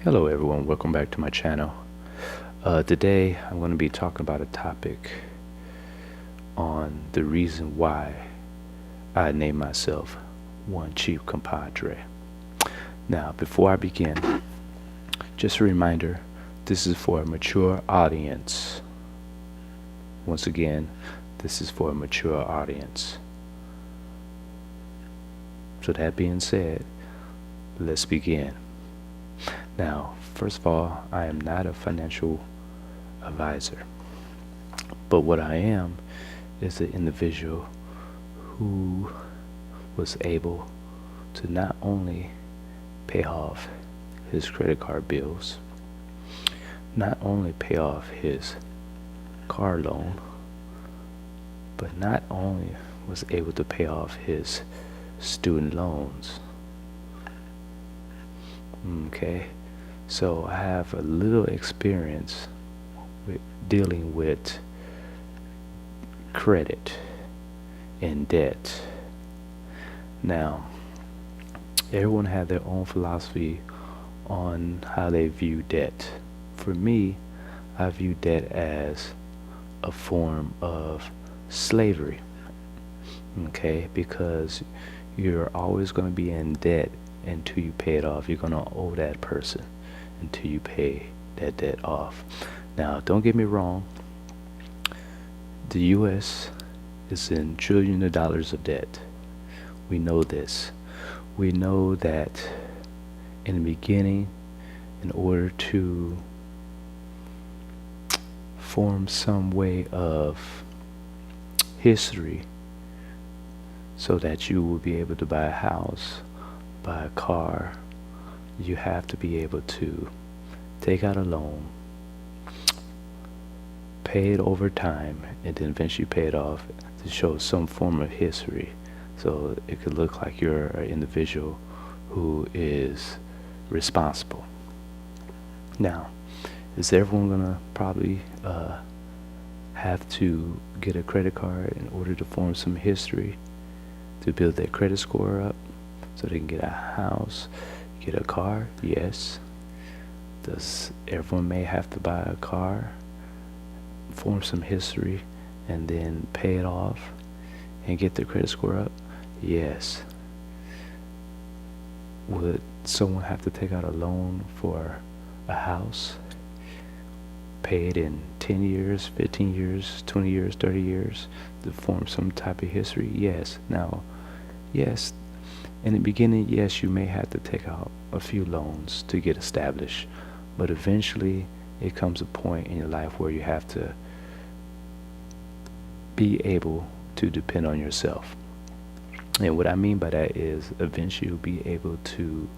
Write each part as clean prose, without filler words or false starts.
Hello everyone, welcome back to my channel. Today I'm going to be talking about a topic on the reason why I named myself One Cheap Compadre. Now, before I begin, just a reminder, this is for a mature audience. Once again, this is for a mature audience. So that being said, let's begin. Now, first of all, I am not a financial advisor, but what I am is an individual who was able to not only pay off his credit card bills, not only pay off his car loan, but not only was able to pay off his student loans. Okay, so I have a little experience with dealing with credit and debt. Now, everyone had their own philosophy on how they view debt. For me, I view debt as a form of slavery. Okay, because you're always going to be in debt until you pay it off. You're going to owe that person until you pay that debt off. Now, don't get me wrong. The U.S. is in trillions of dollars of debt. We know this. We know that in the beginning, in order to form some way of history so that you will be able to buy a house, buy a car, you have to be able to take out a loan, pay it over time, and then eventually pay it off to show some form of history. So it could look like you're an individual who is responsible. Now, is everyone gonna probably have to get a credit card in order to form some history to build their credit score up so they can get a house, get a car? Yes. Does everyone may have to buy a car, form some history, and then pay it off and get their credit score up? Yes. Would someone have to take out a loan for a house, pay it in 10 years, 15 years, 20 years, 30 years to form some type of history? Yes. Now, yes, in the beginning, yes, you may have to take out a few loans to get established, but eventually it comes a point in your life where you have to be able to depend on yourself. And what I mean by that is eventually you'll be able to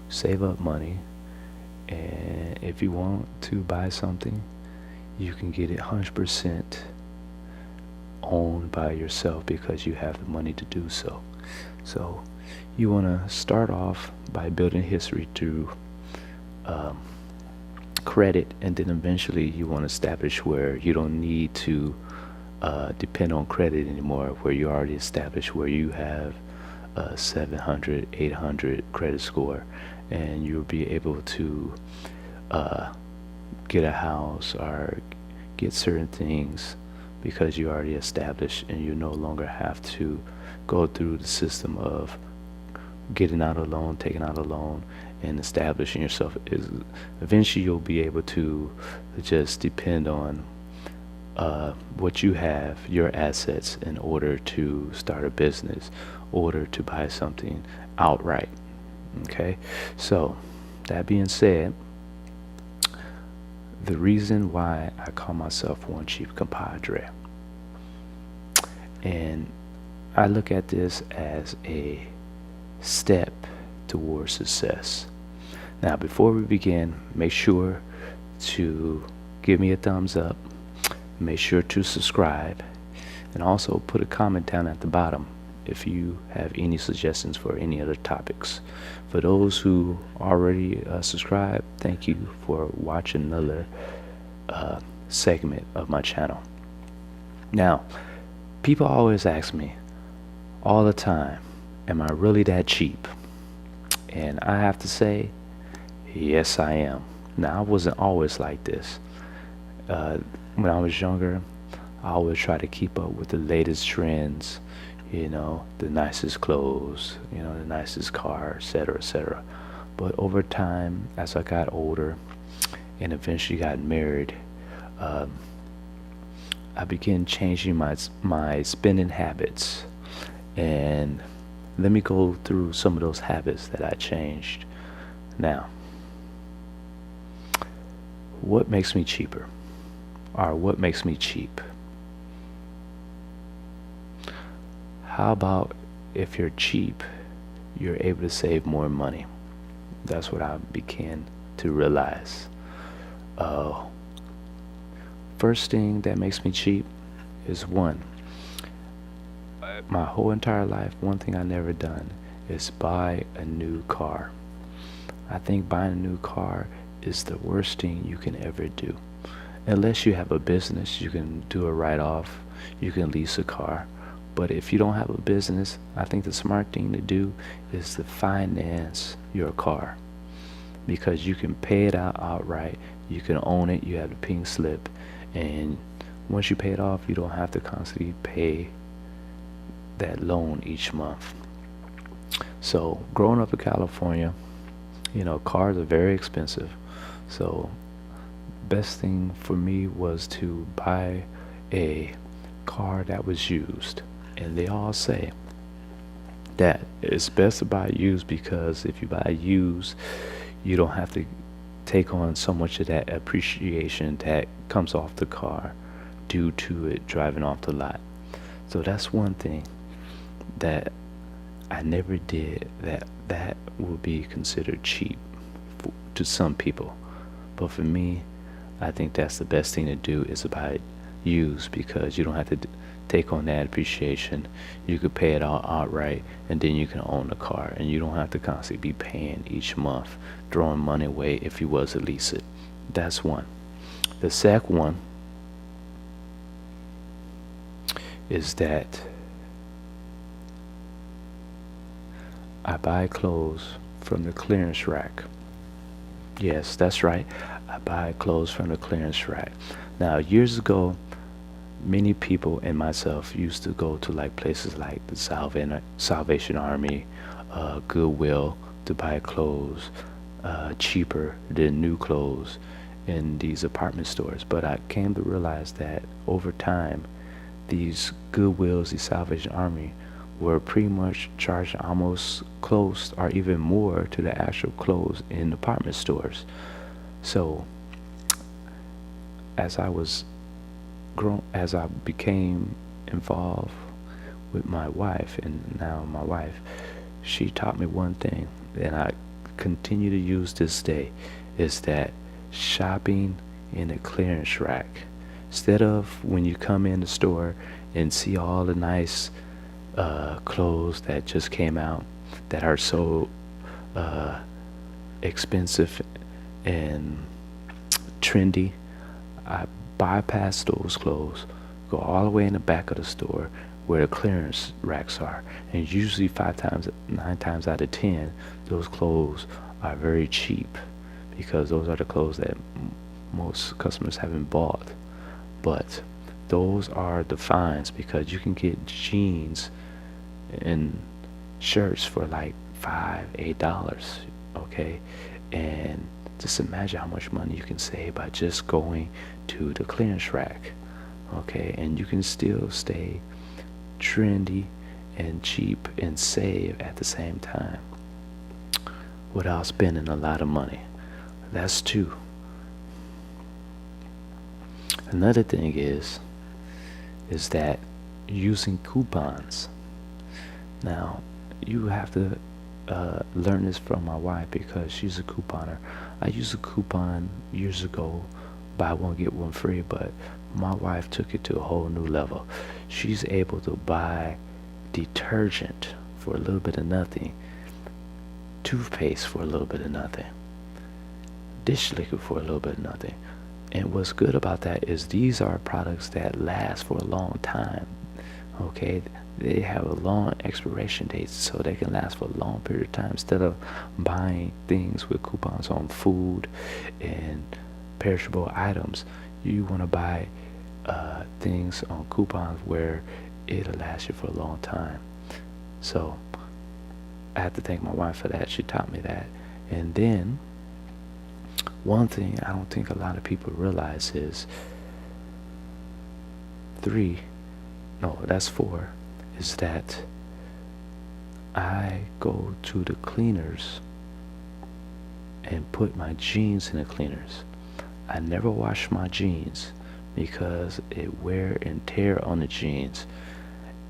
save up money, and if you want to buy something, you can get it 100% owned by yourself because you have the money to do so. So you want to start off by building history through credit, and then eventually you want to establish where you don't need to depend on credit anymore, where you already established where you have a 700, 800 credit score, and you'll be able to get a house or get certain things because you already established, and you no longer have to go through the system of getting out a loan, taking out a loan, and establishing yourself. Eventually you'll be able to just depend on what you have, your assets, in order to start a business, order to buy something outright. Okay, so that being said, the reason why I call myself One Cheap Compadre, and I look at this as a step towards success. Now, before we begin, make sure to give me a thumbs up, make sure to subscribe, and also put a comment down at the bottom if you have any suggestions for any other topics. For those who already subscribed, thank you for watching another segment of my channel. Now, people always ask me all the time, am I really that cheap? And I have to say, Yes, I am. Now, I wasn't always like this. Uh, when I was younger, I always try to keep up with the latest trends, the nicest clothes, the nicest car, etc., etc. But over time, as I got older and eventually got married, um, I began changing my spending habits. And let me go through some of those habits that I changed. Now, what makes me cheaper? Or what makes me cheap? How about if you're cheap, you're able to save more money? That's what I began to realize. Uh, First thing that makes me cheap is one, my whole entire life, one thing I never done is buy a new car. I think buying a new car is the worst thing you can ever do. Unless you have a business, you can do a write off, you can lease a car. But if you don't have a business, I think the smart thing to do is to finance your car, because you can pay it out outright, you can own it, you have the pink slip, and once you pay it off, you don't have to constantly pay that loan each month. So, growing up in California, cars are very expensive. So, best thing for me was to buy a car that was used. And they all say that it's best to buy used, because if you buy used, you don't have to take on so much of that appreciation that comes off the car due to it driving off the lot. So that's one thing that I never did, that would be considered cheap to some people. But for me, I think that's the best thing to do, is to buy it used, because you don't have to take on that appreciation. You could pay it all outright, and then you can own the car, and you don't have to constantly be paying each month, throwing money away if you was to lease it. That's one. The second one is that I buy clothes from the clearance rack. Yes, that's right. I buy clothes from the clearance rack. Now, years ago, many people and myself used to go to like places like the Salvation Army, Goodwill, to buy clothes cheaper than new clothes in these apartment stores. But I came to realize that over time, these Goodwills, the Salvation Army, were pretty much charging almost close or even more to the actual clothes in department stores. So as I was as I became involved with my wife, and now my wife, she taught me one thing, and I continue to use this day, is that shopping in a clearance rack, instead of when you come in the store and see all the nice clothes that just came out that are so uh, expensive and trendy, I bypass those clothes, go all the way in the back of the store where the clearance racks are, and usually 9 times out of 10, those clothes are very cheap, because those are the clothes that most customers haven't bought. But those are the finds, because you can get jeans and shirts for like $5, $8, okay? And just imagine how much money you can save by just going to the clearance rack, okay? And you can still stay trendy and cheap and save at the same time without spending a lot of money. That's two. Another thing is that using coupons. Now, you have to learn this from my wife, because she's a couponer. I used a coupon years ago, buy one get one free, but my wife took it to a whole new level. She's able to buy detergent for a little bit of nothing, toothpaste for a little bit of nothing, dish liquid for a little bit of nothing. And what's good about that is these are products that last for a long time. Okay, they have a long expiration date so they can last for a long period of time. Instead of buying things with coupons on food and perishable items, you want to buy things on coupons where it'll last you for a long time. So I have to thank my wife for that. She taught me that. And then one thing I don't think a lot of people realize is that's four, is that I go to the cleaners and put my jeans in the cleaners. I never wash my jeans because it wear and tear on the jeans.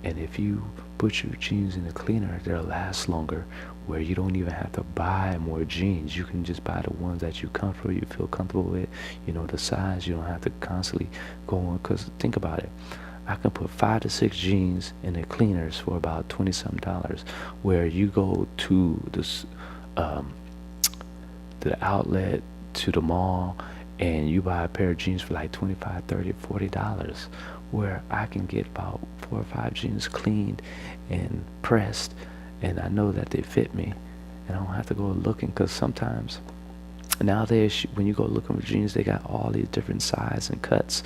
And if you put your jeans in the cleaner, they'll last longer, where you don't even have to buy more jeans. You can just buy the ones that you feel comfortable with, the size. You don't have to constantly go on, because think about it. I can put 5 to 6 jeans in the cleaners for about $20 where you go to this to the outlet, to the mall, and you buy a pair of jeans for like $25, $30, $40, where I can get about 4 or 5 jeans cleaned and pressed, and I know that they fit me, and I don't have to go looking, because sometimes nowadays when you go looking for jeans, they got all these different sizes and cuts,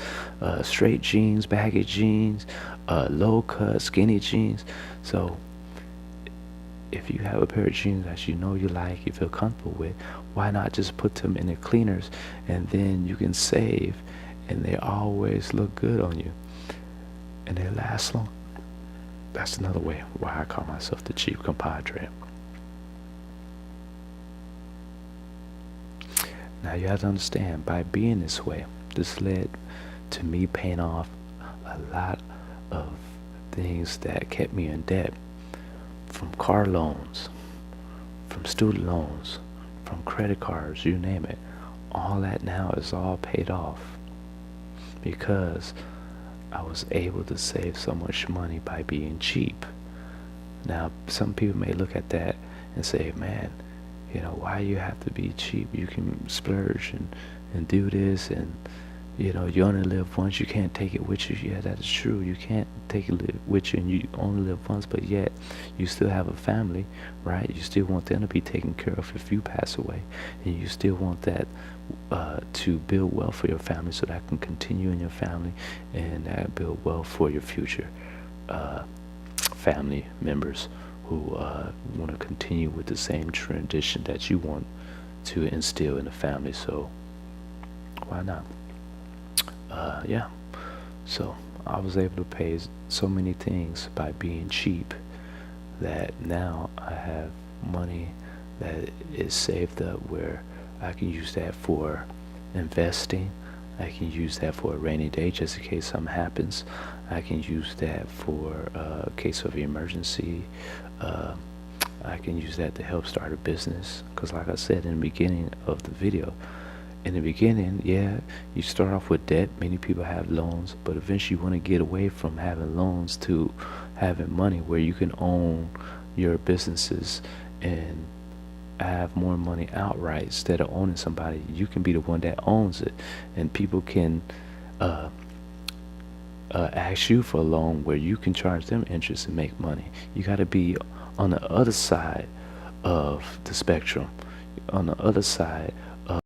straight jeans, baggy jeans, low cut, skinny jeans. So if you have a pair of jeans that you like, you feel comfortable with, why not just put them in the cleaners, and then you can save, and they always look good on you, and they last long. That's another way why I call myself the cheap compadre. Now you have to understand, by being this way, this led to me paying off a lot of things that kept me in debt, from car loans, from student loans, from credit cards, you name it. All that now is all paid off because I was able to save so much money by being cheap. Now, some people may look at that and say, man, why you have to be cheap? You can splurge and do this, and you only live once. You can't take it with you. Yeah, that is true. You can't take it with you, and you only live once, but yet you still have a family, right? You still want them to be taken care of if you pass away, and you still want that to build wealth for your family, so that can continue in your family, and that build wealth for your future family members who want to continue with the same tradition that you want to instill in the family. So why not? Yeah. So I was able to pay so many things by being cheap, that now I have money that is saved up, where I can use that for investing. I can use that for a rainy day, just in case something happens. I can use that for a case of emergency. I can use that to help start a business, because like I said in the beginning of the video, in the beginning, yeah, you start off with debt. Many people have loans, but eventually you want to get away from having loans to having money where you can own your businesses and have more money outright. Instead of owning somebody, you can be the one that owns it, and people can ask you for a loan where you can charge them interest and make money. You got to be on the other side of the spectrum, on the other side